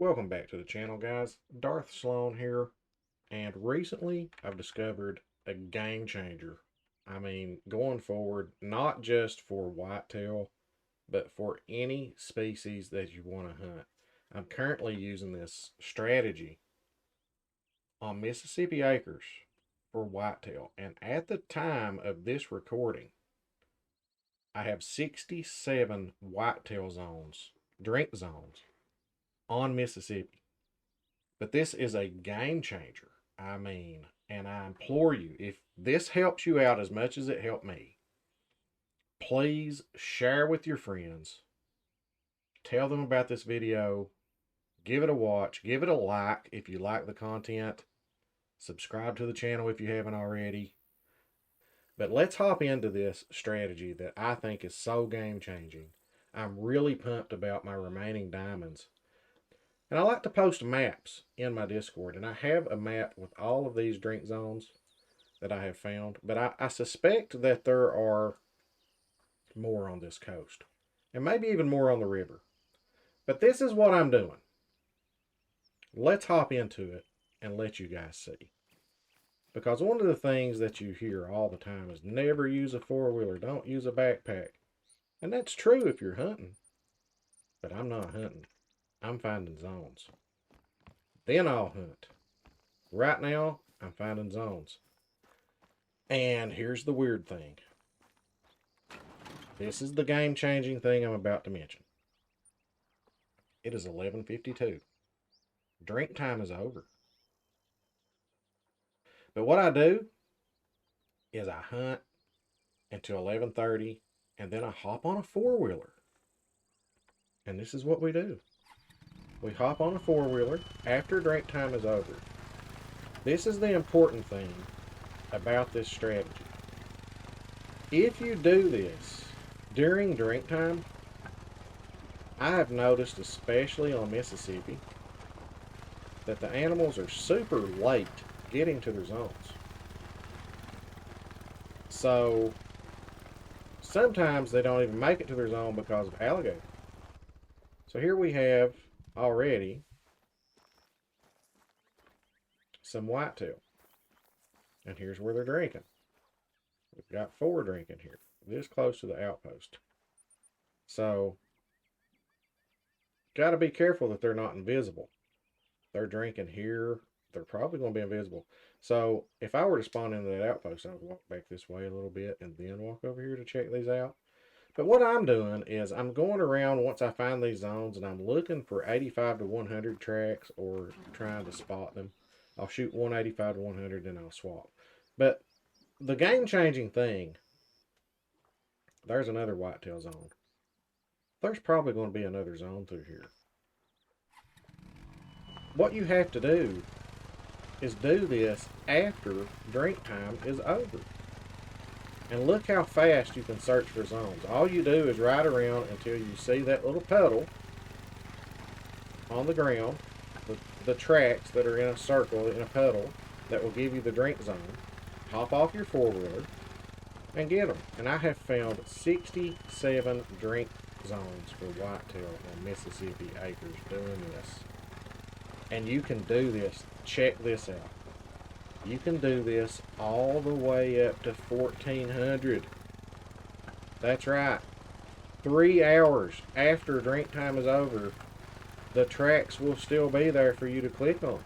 Welcome back to the channel, guys. Darth Slone here, and recently I've discovered a game changer. I mean, going forward, not just for whitetail, but for any species that you want to hunt. I'm currently using this strategy on Mississippi acres for whitetail, and at the time of this recording, I have 67 whitetail zones, drink zones, on Mississippi. But this is a game changer. I mean, and I implore you, if this helps you out as much as it helped me, please share with your friends. Tell them about this video. Give it a watch. Give it a like if you like the content. Subscribe to the channel if you haven't already. But let's hop into this strategy that I think is so game changing. I'm really pumped about my remaining diamonds. And I like to post maps in my Discord, and I have a map with all of these drink zones that I have found, but I suspect that there are more on this coast, and maybe even more on the river. But this is what I'm doing. Let's hop into it and let you guys see. Because one of the things that you hear all the time is never use a four-wheeler, don't use a backpack. And that's true if you're hunting, but I'm not hunting. I'm finding zones. Then I'll hunt. Right now, I'm finding zones. And here's the weird thing. This is the game-changing thing I'm about to mention. It is 11:52. Drink time is over. But what I do is I hunt until 11:30, and then I hop on a four-wheeler. And this is what we do. We hop on a four-wheeler after drink time is over. This is the important thing about this strategy. If you do this during drink time, I have noticed, especially on Mississippi, that the animals are super late getting to their zones. So sometimes they don't even make it to their zone because of alligator. So here we have already some whitetail. And here's where they're drinking. We've got 4 drinking here, this close to the outpost. So got to be careful that they're not invisible. They're drinking here. They're probably going to be invisible. So if I were to spawn into that outpost, I would walk back this way a little bit and then walk over here to check these out. But what I'm doing is I'm going around once I find these zones, and I'm looking for 85 to 100 tracks or trying to spot them. I'll shoot 185 to 100 and I'll swap. But the game-changing thing, there's another whitetail zone. There's probably going to be another zone through here. What you have to do is do this after drink time is over. And look how fast you can search for zones. All you do is ride around until you see that little puddle on the ground, the tracks that are in a circle in a puddle that will give you the drink zone. Hop off your four-wheeler and get them. And I have found 67 drink zones for whitetail on Mississippi acres doing this. And you can do this. Check this out. You can do this all the way up to 1400. That's right. 3 hours after drink time is over, the tracks will still be there for you to click on.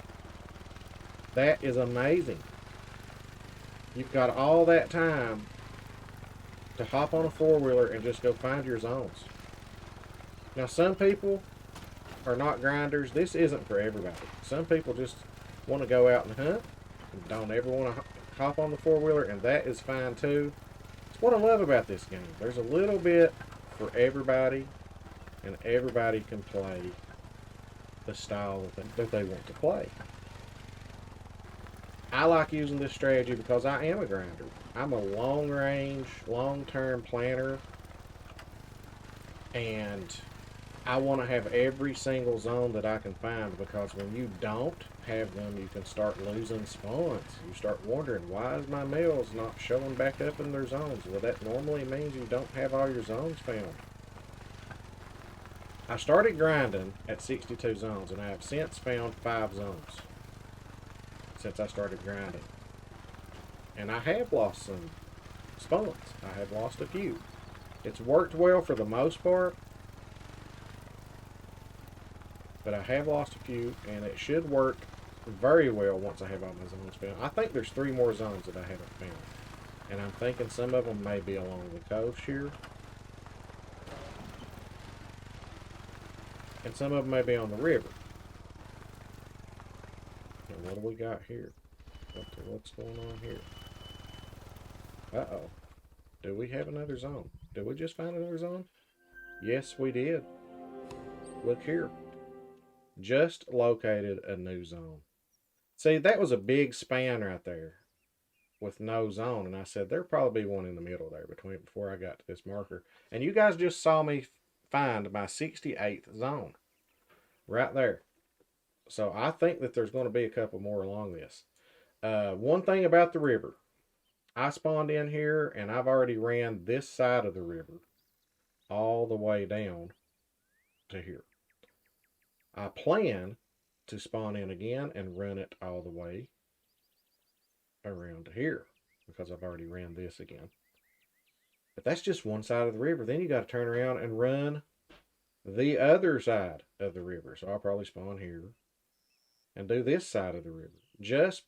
That is amazing. You've got all that time to hop on a four-wheeler and just go find your zones. Now, some people are not grinders. This isn't for everybody. Some people just want to go out and hunt and don't ever want to hop on the four-wheeler, and that is fine too. It's what I love about this game. There's a little bit for everybody, and everybody can play the style that they want to play. I like using this strategy because I am a grinder. I'm a long-range, long-term planner, and I want to have every single zone that I can find, because when you don't have them, you can start losing spawns. You start wondering, why is my males not showing back up in their zones? Well, that normally means you don't have all your zones found. I started grinding at 62 zones, and I have since found 5 zones since I started grinding. And I have lost some spawns. I have lost a few. It's worked well for the most part, but I have lost a few, and it should work very well once I have all my zones found. I think there's 3 more zones that I haven't found, and I'm thinking some of them may be along the coast here, and some of them may be on the river. And what do we got here? What's going on here? Uh-oh. Do we have another zone? Did we just find another zone? Yes, we did. Look here. Just located a new zone. See, that was a big span right there with no zone. And I said, there'll probably be one in the middle there before I got to this marker. And you guys just saw me find my 68th zone right there. So I think that there's going to be a couple more along this. One thing about the river, I spawned in here and I've already ran this side of the river all the way down to here. I plan to spawn in again and run it all the way around to here because I've already ran this again. But that's just one side of the river. Then you got to turn around and run the other side of the river. So I'll probably spawn here and do this side of the river. Just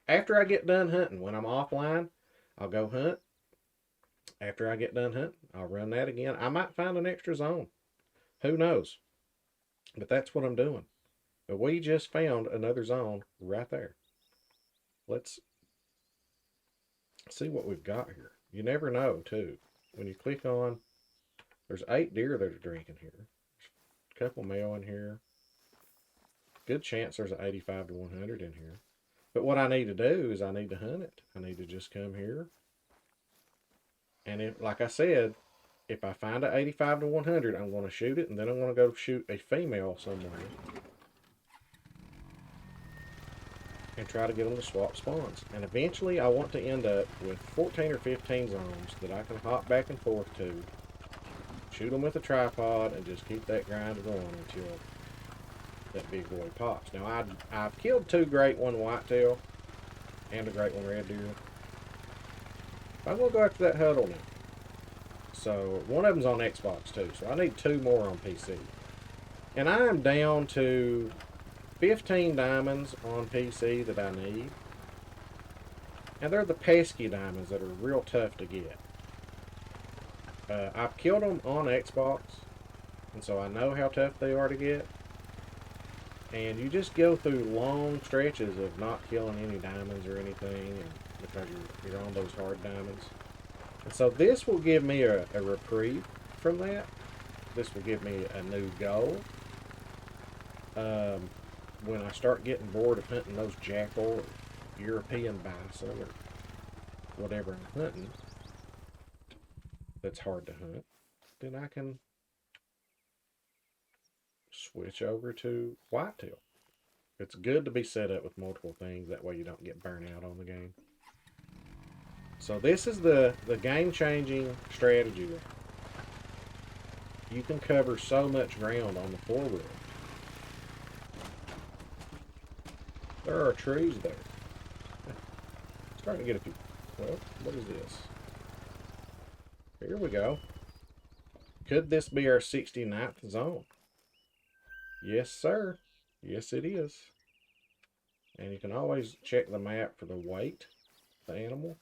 after I get done hunting, when I'm offline, I'll go hunt. After I get done hunting, I'll run that again. I might find an extra zone. Who knows? But that's what I'm doing. But we just found another zone right there. Let's see what we've got here. You never know, too. When you click on, there's 8 deer that are drinking here. There's a couple male in here. Good chance there's an 85 to 100 in here. But what I need to do is I need to hunt it. I need to just come here. And if, like I said, if I find an 85 to 100, I'm going to shoot it, and then I'm going to go shoot a female somewhere and try to get them to swap spawns. And eventually I want to end up with 14 or 15 zones that I can hop back and forth to, shoot them with a tripod, and just keep that grind going until that big boy pops. Now, I've killed 2 great one whitetail and a great one red deer. I'm going to go after that huddle now. So, one of them's on Xbox too, so I need 2 more on PC. And I am down to 15 diamonds on PC that I need. And they're the pesky diamonds that are real tough to get. I've killed them on Xbox, and so I know how tough they are to get. And you just go through long stretches of not killing any diamonds or anything, and because you're on those hard diamonds. And so this will give me a reprieve from that. This will give me a new goal. When I start getting bored of hunting those jackal or European bison or whatever I'm hunting that's hard to hunt, then I can switch over to whitetail. It's good to be set up with multiple things. That way you don't get burnt out on the game. So this is the game-changing strategy. You can cover so much ground on the 4-wheel. There are trees there. Starting to get a few. Well, what is this? Here we go. Could this be our 69th zone? Yes, sir. Yes, it is. And you can always check the map for the weight of the animal.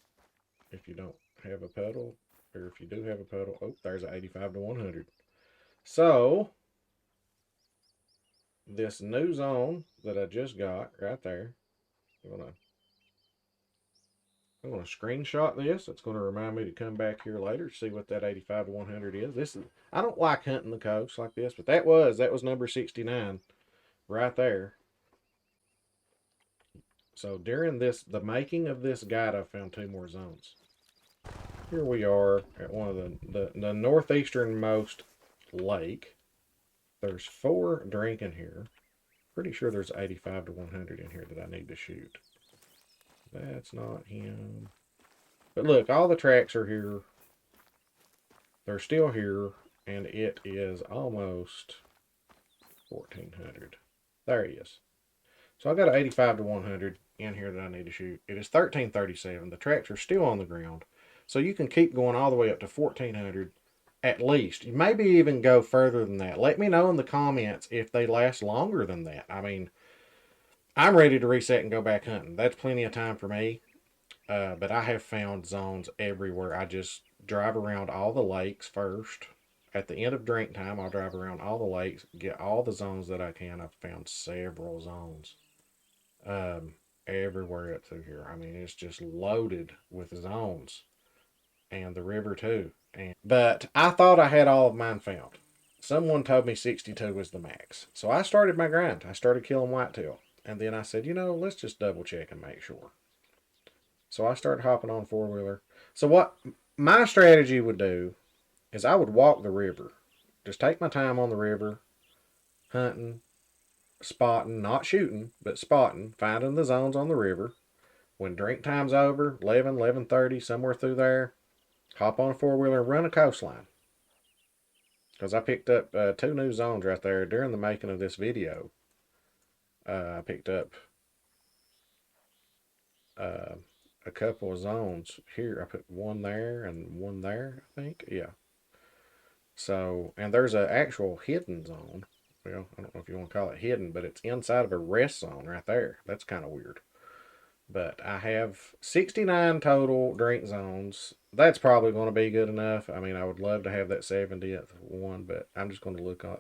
If you don't have a puddle, or if you do have a puddle. Oh, there's an 85 to 100. So, this new zone that I just got right there, I'm gonna screenshot this. It's gonna remind me to come back here later to see what that 85 to 100 is. I don't like hunting the coast like this, but that was number 69 right there. So during the making of this guide, I found 2 more zones. Here we are at one of the northeasternmost lake. There's 4 drinking here. Pretty sure there's 85 to 100 in here that I need to shoot. That's not him. But look, all the tracks are here. They're still here. and it is almost 1400. There he is. So I got an 85 to 100 in here that I need to shoot. It is 1337. The tractor's still on the ground. So you can keep going all the way up to 1400 at least. You maybe even go further than that. Let me know in the comments if they last longer than that. I mean, I'm ready to reset and go back hunting. That's plenty of time for me. But I have found zones everywhere. I just drive around all the lakes first. At the end of drink time, I'll drive around all the lakes, get all the zones that I can. I've found several zones everywhere up through here. I mean, it's just loaded with zones, and the river too. But I thought I had all of mine found. Someone told me 62 was the max. So I started my grind. I started killing whitetail. And then I said, let's just double check and make sure. So I started hopping on four wheeler. So what my strategy would do is I would walk the river. Just take my time on the river, hunting, spotting, not shooting, but spotting, finding the zones on the river. When drink time's over, 11, 11:30, somewhere through there, hop on a four wheeler and run a coastline. Because I picked up two new zones right there during the making of this video. I picked up uh, a couple of zones here. I put one there and one there, I think. Yeah. So, and there's an actual hidden zone. Well, I don't know if you want to call it hidden, but it's inside of a rest zone right there. That's kind of weird. But I have 69 total drink zones. That's probably going to be good enough. I mean, I would love to have that 70th one, but I'm just going to look on.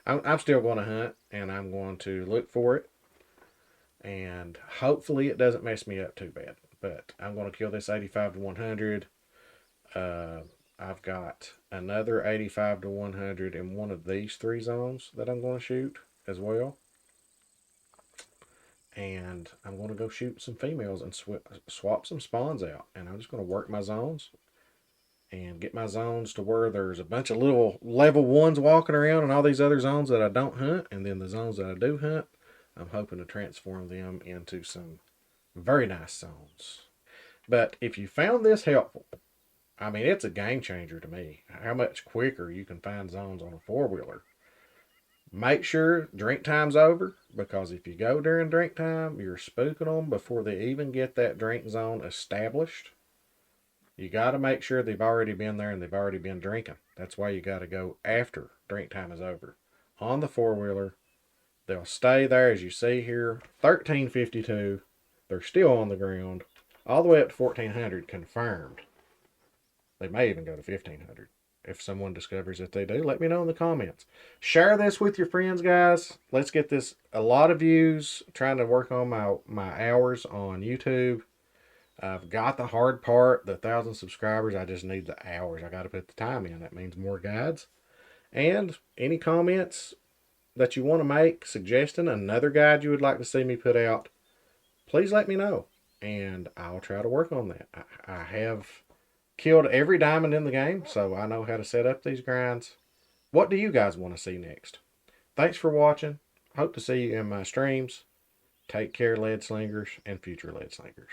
I'm still going to hunt, and I'm going to look for it, and hopefully it doesn't mess me up too bad. But I'm going to kill this 85 to 100. Uh, I've got another 85 to 100 in one of these three zones that I'm going to shoot as well. And I'm going to go shoot some females and swap some spawns out. And I'm just going to work my zones and get my zones to where there's a bunch of little level ones walking around and all these other zones that I don't hunt. And then the zones that I do hunt, I'm hoping to transform them into some very nice zones. But if you found this helpful, I mean, it's a game changer to me. How much quicker you can find zones on a four wheeler. Make sure drink time's over, because if you go during drink time, you're spooking them before they even get that drink zone established. You got to make sure they've already been there and they've already been drinking. That's why you got to go after drink time is over. On the four wheeler, they'll stay there as you see here, 1352. They're still on the ground, all the way up to 1400 confirmed. They may even go to 1500. If someone discovers that they do, let me know in the comments. Share this with your friends, guys. Let's get this a lot of views. Trying to work on my hours on YouTube. I've got the hard part, the 1,000 subscribers. I just need the hours. I got to put the time in. That means more guides. And any comments that you want to make, suggesting another guide you would like to see me put out, please let me know. And I'll try to work on that. I have killed every diamond in the game, so I know how to set up these grinds. What do you guys want to see next? Thanks for watching. Hope to see you in my streams. Take care, lead slingers and future lead slingers.